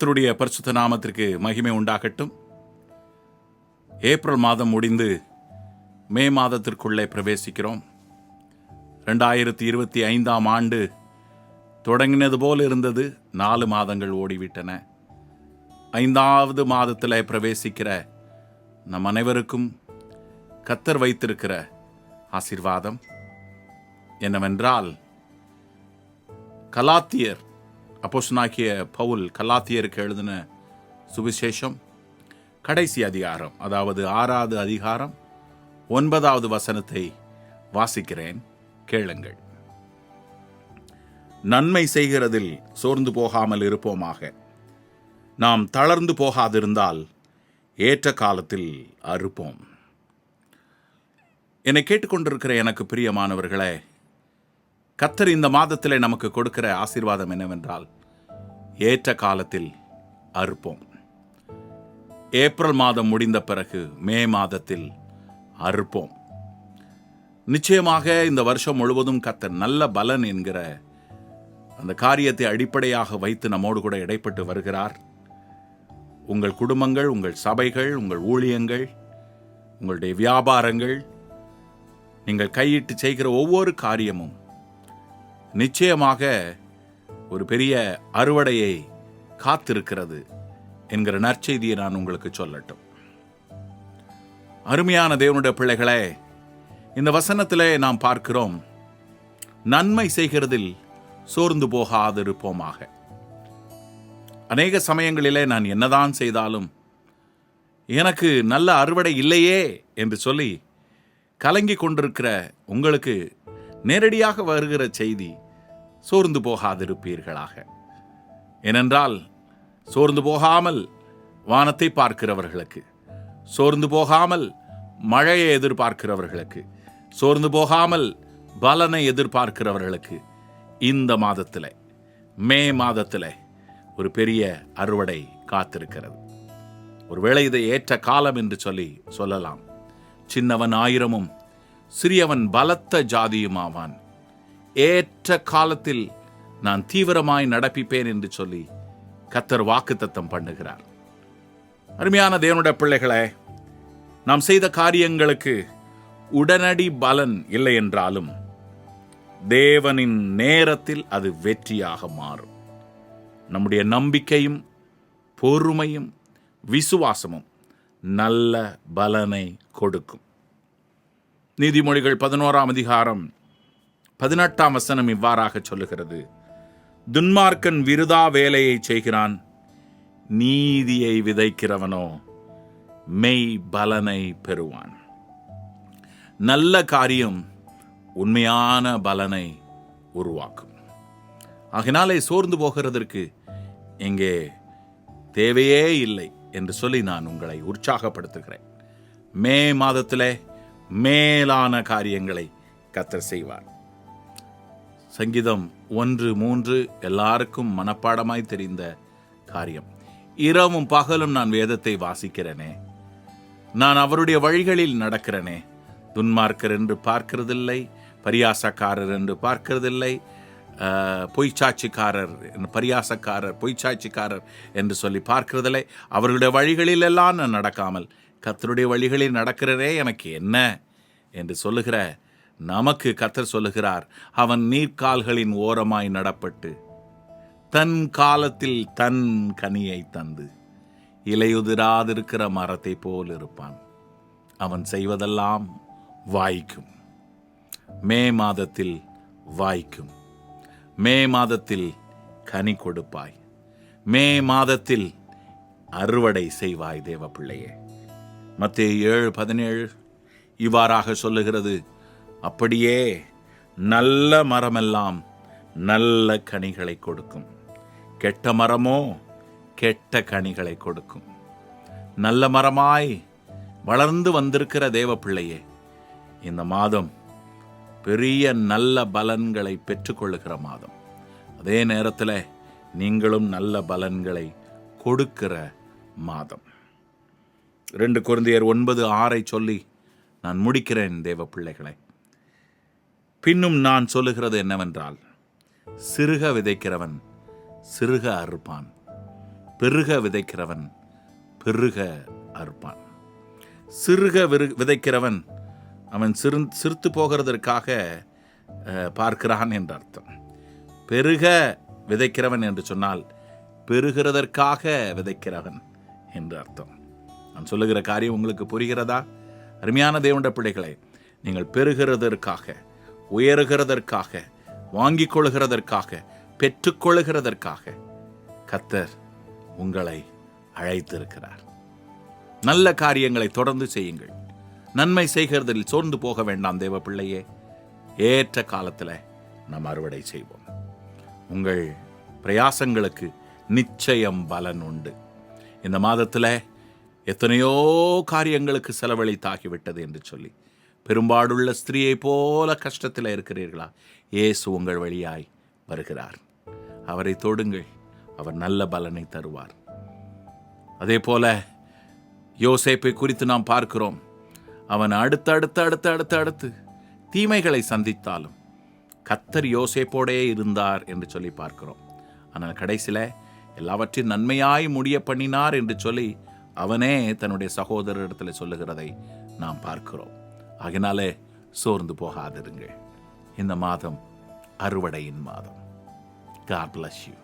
கர்த்தருடைய பரிசுத்த நாமத்திற்கு மகிமை உண்டாகட்டும். ஏப்ரல் மாதம் முடிந்து மே மாதத்திற்குள்ளே பிரவேசிக்கிறோம். 2025ஆம் ஆண்டு தொடங்கினது போல் இருந்தது. 4 மாதங்கள் ஓடிவிட்டன. 5வது மாதத்தில் பிரவேசிக்கிற நம் அனைவருக்கும் கர்த்தர் வைத்திருக்கிற ஆசீர்வாதம் என்னவென்றால், கலாத்தியர் அப்போஸ்தலனாகிய பவுல் கலாத்தியருக்கு எழுதின சுவிசேஷம் கடைசி அதிகாரம், அதாவது 6வது அதிகாரம் 9வது வசனத்தை வாசிக்கிறேன், கேளுங்கள். நன்மை செய்கிறதில் சோர்ந்து போகாமல் இருப்போமாக. நாம் தளர்ந்து போகாதிருந்தால் ஏற்ற காலத்தில் அறுப்போம். என்னை கேட்டுக்கொண்டிருக்கிற எனக்கு பிரியமானவர்களே, கர்த்தர் இந்த மாதத்திலே நமக்கு கொடுக்கிற ஆசீர்வாதம் என்னவென்றால், ஏற்ற காலத்தில் அறுப்போம். ஏப்ரல் மாதம் முடிந்த பிறகு மே மாதத்தில் அறுப்போம். நிச்சயமாக இந்த வருஷம் முழுவதும் கர்த்தர் நல்ல பலன் என்கிற அந்த காரியத்தை அடிப்படையாக வைத்து நம்மோடு கூட இடைப்பட்டு வருகிறார். உங்கள் குடும்பங்கள், உங்கள் சபைகள், உங்கள் ஊழியங்கள், உங்களுடைய வியாபாரங்கள், நீங்கள் கையிட்டு செய்கிற ஒவ்வொரு காரியமும் நிச்சயமாக ஒரு பெரிய அறுவடையை காத்திருக்கிறது என்கிற நற்செய்தியை நான் உங்களுக்கு சொல்லட்டும். அருமையான தேவனுடைய பிள்ளைகளே, இந்த வசனத்திலே நாம் பார்க்கிறோம், நன்மை செய்கிறதில் சோர்ந்து போகாதிருப்போமாக. அநேக சமயங்களிலே நான் என்னதான் செய்தாலும் எனக்கு நல்ல அறுவடை இல்லையே என்று சொல்லி கலங்கி கொண்டிருக்கிற உங்களுக்கு நேரடியாக வருகிற செய்தி, சோர்ந்து போகாதிருப்பீர்களாக. ஏனென்றால் சோர்ந்து போகாமல் வானத்தை பார்க்கிறவர்களுக்கு, சோர்ந்து போகாமல் மழையை எதிர்பார்க்கிறவர்களுக்கு, சோர்ந்து போகாமல் பலனை எதிர்பார்க்கிறவர்களுக்கு இந்த மாதத்தில், மே மாதத்தில் ஒரு பெரிய அறுவடை காத்திருக்கிறது. ஒருவேளை இதை ஏற்ற காலம் என்று சொல்லலாம். சின்னவன் 1000 சிறியவன் பலத்த ஜாதியுமாவான். ஏற்ற காலத்தில் நான் தீவிரமாய் நடப்பிப்பேன் என்று சொல்லி கர்த்தர் வாக்குத்தத்தம் பண்ணுகிறார். அருமையான தேவனுடைய பிள்ளைகளே, நாம் செய்த காரியங்களுக்கு உடனடி பலன் இல்லை என்றாலும் தேவனின் நேரத்தில் அது வெற்றியாக மாறும். நம்முடைய நம்பிக்கையும் பொறுமையும் விசுவாசமும் நல்ல பலனை கொடுக்கும். நீதிமொழிகள் 11ஆம் அதிகாரம் 18ஆம் வசனம் இவ்வாறாக சொல்லுகிறது, துன்மார்க்கன் விருதா வேலையை செய்கிறான், நீதியை விதைக்கிறவனோ மெய் பலனை பெறுவான். நல்ல காரியம் உண்மையான பலனை உருவாக்கும். ஆகினாலே சோர்ந்து போகிறதற்கு இங்கே தேவையே இல்லை என்று சொல்லி நான் உங்களை உற்சாகப்படுத்துகிறேன். மே மாதத்திலே மேலான காரியங்களை கர்த்தர் செய்வார். சங்கீதம் 1:3 எல்லாருக்கும் மனப்பாடமாய் தெரிந்த காரியம். இரவும் பகலும் நான் வேதத்தை வாசிக்கிறேனே, நான் அவருடைய வழிகளில் நடக்கிறேனே. துன்மார்க்கர் என்று பார்க்கிறதில்லை, பரியாசக்காரர் என்று பார்க்கிறதில்லை, பொய்ச்சாட்சிக்காரர், பரியாசக்காரர், பொய்ச்சாட்சிக்காரர் என்று சொல்லி பார்க்கிறதில்லை. அவர்களுடைய வழிகளில் எல்லாம் நான் நடக்காமல் கர்த்தருடைய வழிகளில் நடக்கிறதே எனக்கு என்ன என்று சொல்லுகிற நமக்கு கர்த்தர் சொல்லுகிறார், அவன் நீர்க்கால்களின் ஓரமாய் நடப்பட்டு தன் காலத்தில் தன் கனியை தந்து இலையுதிராதிருக்கிற மரத்தை போல் இருப்பான். அவன் செய்வதெல்லாம் வாய்க்கும். மே மாதத்தில் வாய்க்கும். மே மாதத்தில் கனி கொடுப்பாய். மே மாதத்தில் அறுவடை செய்வாய் தேவ பிள்ளையே. மத்தேயு 7:17 இவ்வாறாக சொல்லுகிறது, அப்படியே நல்ல மரமெல்லாம் நல்ல கனிகளை கொடுக்கும், கெட்ட மரமோ கெட்ட கனிகளை கொடுக்கும். நல்ல மரமாய் வளர்ந்து வந்திருக்கிற தேவ பிள்ளையே, இந்த மாதம் பெரிய நல்ல பலன்களை பெற்றுக்கொள்ளுகிற மாதம். அதே நேரத்தில் நீங்களும் நல்ல பலன்களை கொடுக்கிற மாதம். 2 கொரிந்தியர் 9:6 சொல்லி நான் முடிக்கிறேன் தேவ பிள்ளைகளை. பின்னும் நான் சொல்லுகிறது என்னவென்றால், சிறுக விதைக்கிறவன் சிறுக அறுப்பான், பெருக விதைக்கிறவன் பெருக அறுப்பான். சிறுக விதைக்கிறவன் அவன் சிறுத்து போகிறதற்காக பார்க்கிறான் என்ற அர்த்தம். பெருக விதைக்கிறவன் என்று சொன்னால் பெருகிறதற்காக விதைக்கிறவன் என்று அர்த்தம். நான் சொல்லுகிற காரியம் உங்களுக்கு புரிகிறதா? அருமையான தேவனுடைய பிள்ளைகளை, நீங்கள் பெருகிறதற்காக, உயருகிறதற்காக, வாங்கிக் கொள்கிறதற்காக, பெற்றுக்கொள்கிறதற்காக கர்த்தர் உங்களை அழைத்திருக்கிறார். நல்ல காரியங்களை தொடர்ந்து செய்யுங்கள். நன்மை செய்கிறதில் சோர்ந்து போக வேண்டாம் தேவ பிள்ளையே. ஏற்ற காலத்தில் நாம் அறுவடை செய்வோம். உங்கள் பிரயாசங்களுக்கு நிச்சயம் பலன் உண்டு. இந்த மாதத்தில் எத்தனையோ காரியங்களுக்கு செலவழித்தாகிவிட்டது என்று சொல்லி பெரும்பாடுள்ள ஸ்திரீயை போல கஷ்டத்தில் இருக்கிறீர்களா? இயேசு உங்கள் வழியாய் வருகிறார். அவரை தொடுங்கள், அவர் நல்ல பலனை தருவார். அதே போல யோசேப்பை குறித்து நாம் பார்க்கிறோம். அவன் அடுத்து தீமைகளை சந்தித்தாலும் கர்த்தர் யோசேப்போடே இருந்தார் என்று சொல்லி பார்க்கிறோம். ஆனால் கடைசியில் எல்லாவற்றையும் நன்மையாய் முடிய பண்ணினார் என்று சொல்லி அவனே தன்னுடைய சகோதரரிடத்தில் சொல்லுகிறதை நாம் பார்க்கிறோம். ஆகினாலே சோர்ந்து போகாதிருங்கள். இந்த மாதம் அறுவடையின் மாதம். God bless you.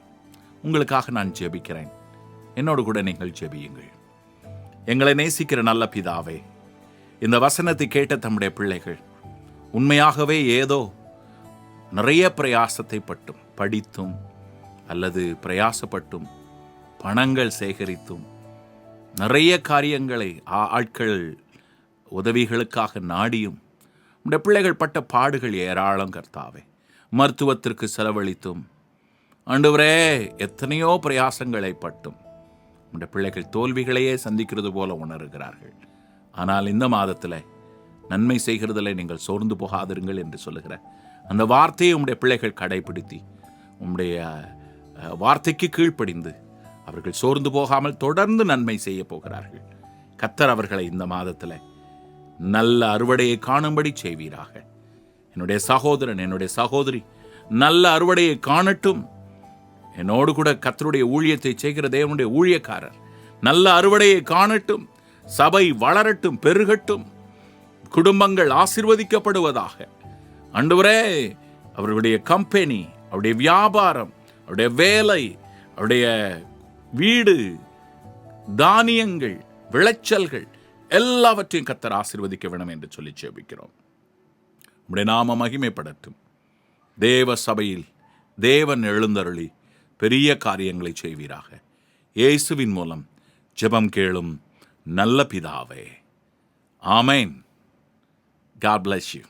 உங்களுக்காக நான் ஜெபிக்கிறேன். என்னோடு கூட நீங்கள் ஜெபியுங்கள். எங்களை நேசிக்கிற நல்ல பிதாவே, இந்த வசனத்தை கேட்ட தம்முடைய பிள்ளைகள் உண்மையாகவே ஏதோ நிறைய பிரயாசத்தை பட்டும், படித்தும் அல்லது பிரயாசப்பட்டும், பணங்கள் சேகரித்தும், நிறைய காரியங்களை ஆட்கள் உதவிகளுக்காக நாடியும் உடைய பிள்ளைகள் பட்ட பாடுகள் ஏராளம் கர்த்தாவே. மருத்துவத்திற்கு செலவழித்தும் ஆண்டவரே எத்தனையோ பிரயாசங்களை பட்டும் உடைய பிள்ளைகள் தோல்விகளையே சந்திக்கிறது போல உணர்கிறார்கள். ஆனால் இந்த மாதத்தில் நன்மை செய்கிறதில் நீங்கள் சோர்ந்து போகாதிருங்கள் என்று சொல்லுகிற அந்த வார்த்தையை உடைய பிள்ளைகள் கடைபிடித்து உம்முடைய வார்த்தைக்கு கீழ்ப்படிந்து அவர்கள் சோர்ந்து போகாமல் தொடர்ந்து நன்மை செய்ய போகிறார்கள். கர்த்தர் அவர்களை இந்த மாதத்தில் நல்ல அறுவடையை காணும்படி செய்வீராக. என்னுடைய சகோதரன், என்னுடைய சகோதரி நல்ல அறுவடையை காணட்டும். என்னோடு கூட கர்த்தருடைய ஊழியத்தை செய்கிற தேவனுடைய ஊழியக்காரர் நல்ல அறுவடையை காணட்டும். சபை வளரட்டும், பெருகட்டும், குடும்பங்கள் ஆசீர்வதிக்கப்படுவதாக. ஆண்டவரே, அவருடைய கம்பெனி, அவருடைய வியாபாரம், அவருடைய வேலை, அவருடைய வீடு, தானியங்கள், விளைச்சல்கள் எல்லாவற்றையும் கர்த்தர் ஆசீர்வதிக்க வேண்டும் என்று சொல்லி ஜெபிக்கிறோம். உம்முடைய நாம மகிமைப்படட்டும். தேவ சபையில் தேவன் எழுந்தருளி பெரிய காரியங்களை செய்வீராக. இயேசுவின் மூலம் ஜெபம் கேளும் நல்ல பிதாவே. ஆமென். God bless you.